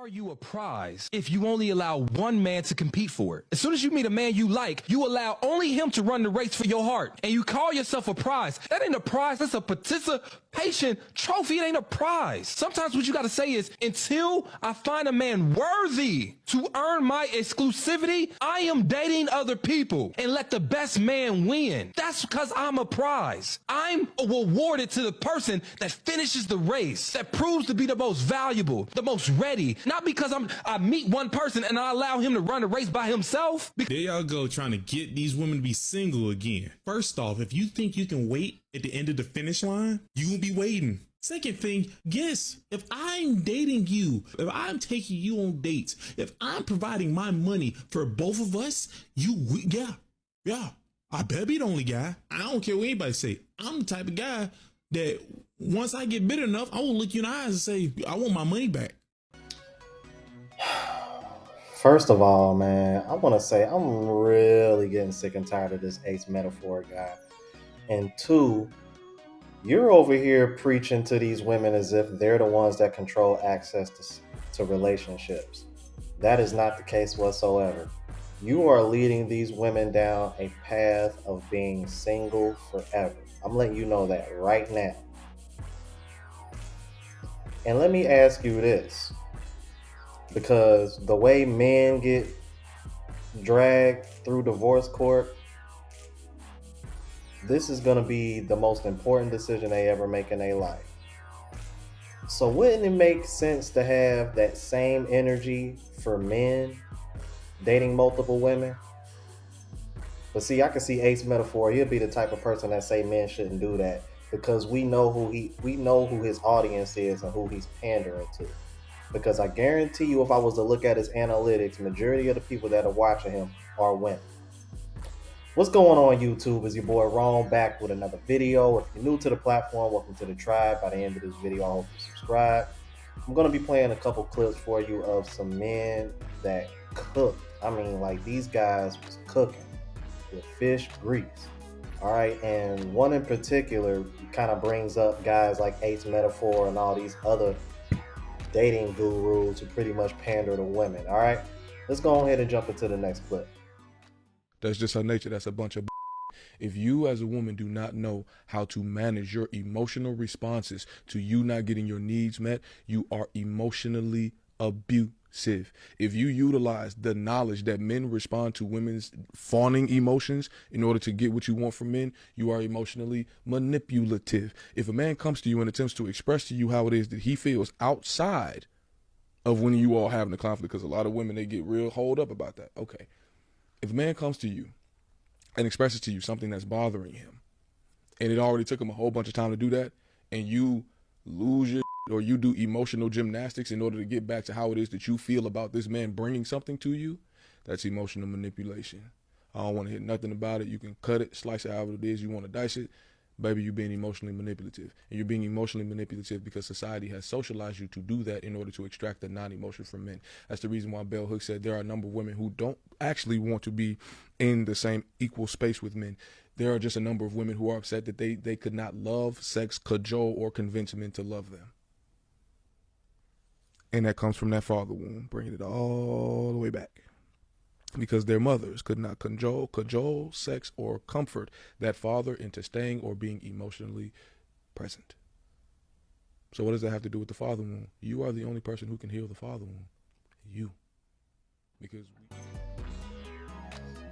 are you a prize if you only allow one man to compete for it? As soon as you meet a man you like, you allow only him to run the race for your heart. And you call yourself a prize. That ain't a prize. That's a participation trophy. It ain't a prize. Sometimes what you got to say is, until I find a man worthy to earn my exclusivity, I am dating other people and let the best man win. That's because I'm a prize. I'm rewarded to the person that finishes the race, that proves to be the most valuable, the most ready. Not because I meet one person and I allow him to run the race by himself. There y'all go, trying to get these women to be single again. First off, if you think you can wait at the end of the finish line, you will be waiting. Second thing, guess, if I'm dating you, if I'm taking you on dates, if I'm providing my money for both of us, yeah, I better be the only guy. I don't care what anybody say. I'm the type of guy that once I get bitter enough, I will look you in the eyes and say, I want my money back. First of all, man, I want to say I'm really getting sick and tired of this ace metaphor guy. And two, you're over here preaching to these women as if they're the ones that control access to relationships. That is not the case whatsoever. You are leading these women down a path of being single forever. I'm letting you know that right now. And let me ask you this, because the way men get dragged through divorce court, this is going to be the most important decision they ever make in their life. So wouldn't it make sense to have that same energy for men dating multiple women? But see, I can see Ace metaphor. He'll be the type of person that say men shouldn't do that, because we know who his audience is and who he's pandering to. Because I guarantee you, if I was to look at his analytics, majority of the people that are watching him are women. What's going on, YouTube? Is your boy Ron back with another video. If you're new to the platform, welcome to the tribe. By the end of this video, I hope you subscribe. I'm going to be playing a couple clips for you of some men that cook. I mean, like, these guys was cooking with fish grease. All right, and one in particular kind of brings up guys like Ace Metaphor and all these other dating gurus who pretty much pander to women. All right, let's go ahead and jump into the next clip. That's just her nature. That's a bunch of. If you as a woman do not know how to manage your emotional responses to you not getting your needs met, you are emotionally abusive. If you utilize the knowledge that men respond to women's fawning emotions in order to get what you want from men, you are emotionally manipulative. If a man comes to you and attempts to express to you how it is that he feels outside of when you all having a conflict, because a lot of women, they get real holed up about that. Okay. If a man comes to you and expresses to you something that's bothering him, and it already took him a whole bunch of time to do that, and you lose your or you do emotional gymnastics in order to get back to how it is that you feel about this man bringing something to you, that's emotional manipulation. I don't want to hear nothing about it. You can cut it, slice it however it is you want to dice it. Baby, you're being emotionally manipulative. And you're being emotionally manipulative because society has socialized you to do that in order to extract the non-emotion from men. That's the reason why Bell Hooks said there are a number of women who don't actually want to be in the same equal space with men. There are just a number of women who are upset that they could not love, sex, cajole, or convince men to love them. And that comes from that father wound, bringing it all the way back. Because their mothers could not cajole, sex, or comfort that father into staying or being emotionally present. So what does that have to do with the father wound? You are the only person who can heal the father wound. You. Because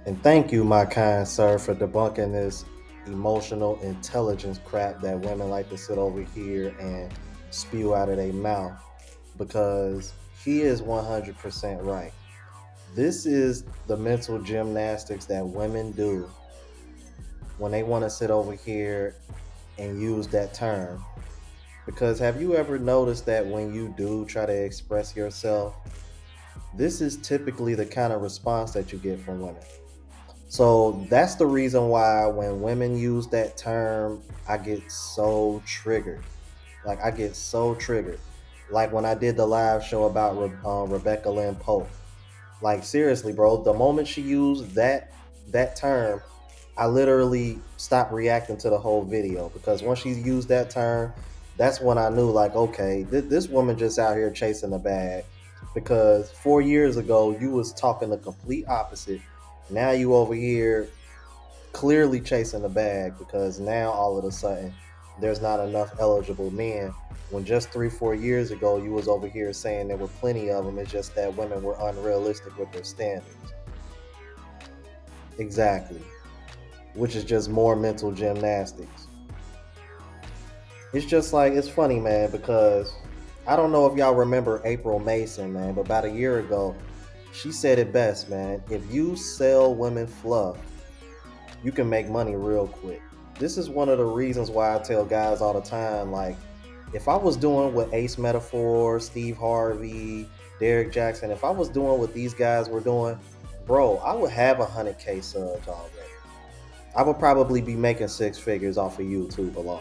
And thank you, my kind sir, for debunking this emotional intelligence crap that women like to sit over here and spew out of their mouth, because he is 100% right. This is the mental gymnastics that women do when they want to sit over here and use that term. Because have you ever noticed that when you do try to express yourself, this is typically the kind of response that you get from women. So that's the reason why when women use that term, I get so triggered. Like, I get so triggered. Like when I did the live show about Rebecca Lynn Pope. Like, seriously, bro, the moment she used that term, I literally stopped reacting to the whole video, because once she used that term, that's when I knew, like, okay, this woman just out here chasing the bag. Because 4 years ago you was talking the complete opposite. Now you over here clearly chasing the bag because now all of a sudden there's not enough eligible men. When just 3-4 years ago you was over here saying there were plenty of them, it's just that women were unrealistic with their standards. Exactly. Which is just more mental gymnastics. It's just like, it's funny, man, because I don't know if y'all remember April Mason, man, but about a year ago, she said it best, man. If you sell women fluff, you can make money real quick. This is one of the reasons why I tell guys all the time, like, if I was doing what Ace Metaphor, Steve Harvey, Derek Jackson, if I was doing what these guys were doing, bro, I would have 100K subs already. I would probably be making 6 figures off of YouTube alone.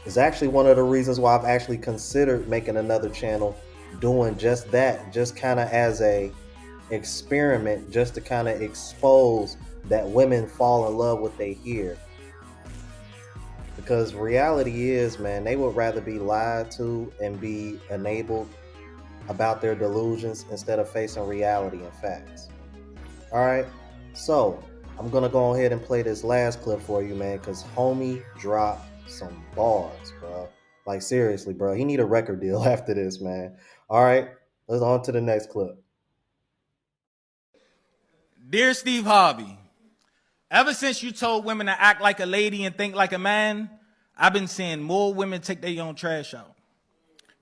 It's actually one of the reasons why I've actually considered making another channel doing just that, just kind of as a experiment, just to kind of expose that women fall in love with what they hear. Because reality is, man, they would rather be lied to and be enabled about their delusions instead of facing reality and facts. All right, so I'm gonna go ahead and play this last clip for you, man, because homie dropped some bars, bro. Like, seriously, bro, he need a record deal after this, man. All right, let's on to the next clip. Dear Steve Harvey, ever since you told women to act like a lady and think like a man, I've been seeing more women take their own trash out.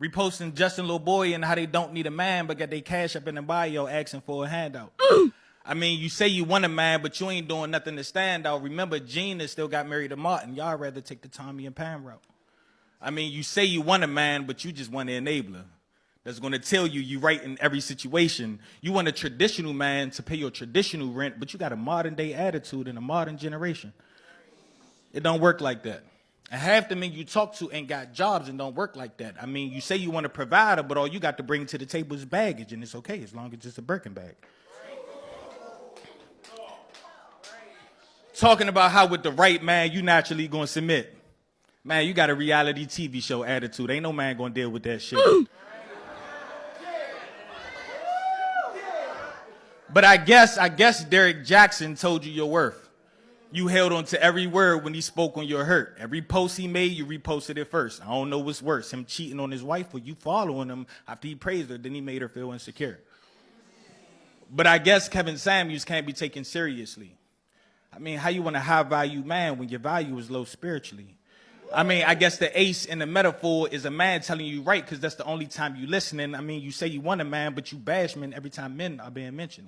Reposting Justin Little Boy and how they don't need a man, but got their cash up in the bio asking for a handout. I mean, you say you want a man, but you ain't doing nothing to stand out. Remember, Gina still got married to Martin. Y'all rather take the Tommy and Pam route. I mean, you say you want a man, but you just want an enabler that's going to tell you you right in every situation. You want a traditional man to pay your traditional rent, but you got a modern day attitude in a modern generation. It don't work like that. And half the men you talk to ain't got jobs and don't work like that. I mean, you say you want a provider, but all you got to bring to the table is baggage, and it's okay as long as it's a Birkin bag. Talking about how with the right man, you naturally going to submit. Man, you got a reality TV show attitude. Ain't no man going to deal with that shit. But I guess Derek Jackson told you your worth. You held on to every word when he spoke on your hurt. Every post he made, you reposted it first. I don't know what's worse, him cheating on his wife or you following him after he praised her, then he made her feel insecure. But I guess Kevin Samuels can't be taken seriously. I mean, how you want a high-value man when your value is low spiritually? I mean, I guess the ace in the metaphor is a man telling you right because that's the only time you listening. I mean, you say you want a man, but you bash men every time men are being mentioned.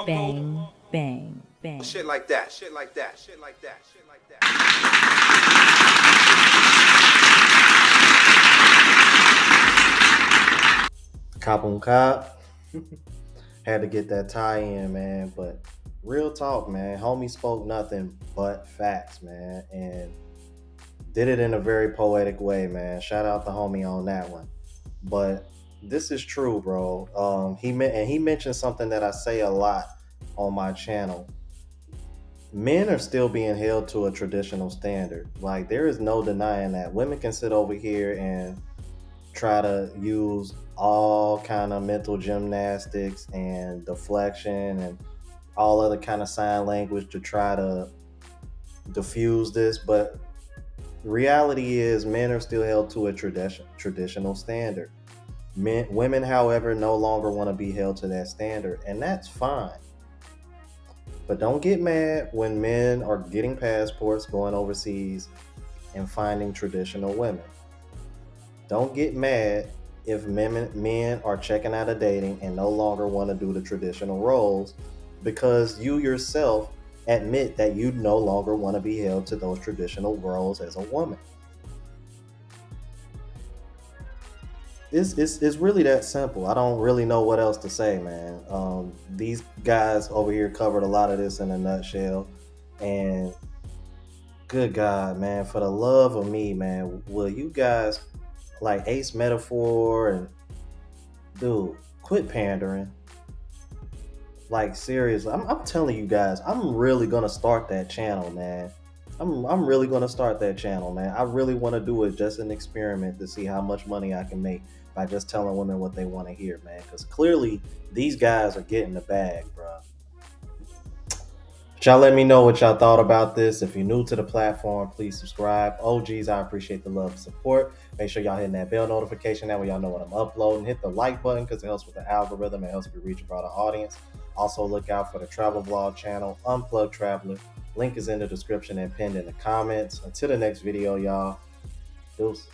Bang, bang, bang. Shit like that, shit like that, shit like that, shit like that. Cop on cop. Had to get that tie in, man. But real talk, man. Homie spoke nothing but facts, man. And did it in a very poetic way, man. Shout out the homie on that one. But this is true, bro. He mentioned something that I say a lot on my channel. Men are still being held to a traditional standard. Like, there is no denying that. Women can sit over here and try to use all kind of mental gymnastics and deflection and all other kind of sign language to try to diffuse this, but reality is men are still held to a traditional standard. Women, however, no longer want to be held to that standard, and that's fine. But don't get mad when men are getting passports, going overseas, and finding traditional women. Don't get mad if men are checking out of dating and no longer want to do the traditional roles, because you yourself admit that you no longer want to be held to those traditional roles as a woman. It's really that simple. I don't really know what else to say, man. These guys over here covered a lot of this in a nutshell, and good God, man, for the love of me, man, will you guys, like Ace Metaphor, and dude, quit pandering. Like, seriously, I'm telling you guys, I'm really gonna start that channel, man. I'm really gonna start that channel, man. I really want to do it just an experiment to see how much money I can make by just telling women what they want to hear, man. Because clearly these guys are getting the bag, bro. But y'all let me know what y'all thought about this. If you're new to the platform, please subscribe. OGs, I appreciate the love and support. Make sure y'all hitting that bell notification. That way y'all know when I'm uploading. Hit the like button because it helps with the algorithm. It helps me reach a broader audience. Also look out for the travel vlog channel, Unplugged Traveler. Link is in the description and pinned in the comments. Until the next video, y'all. Deuce.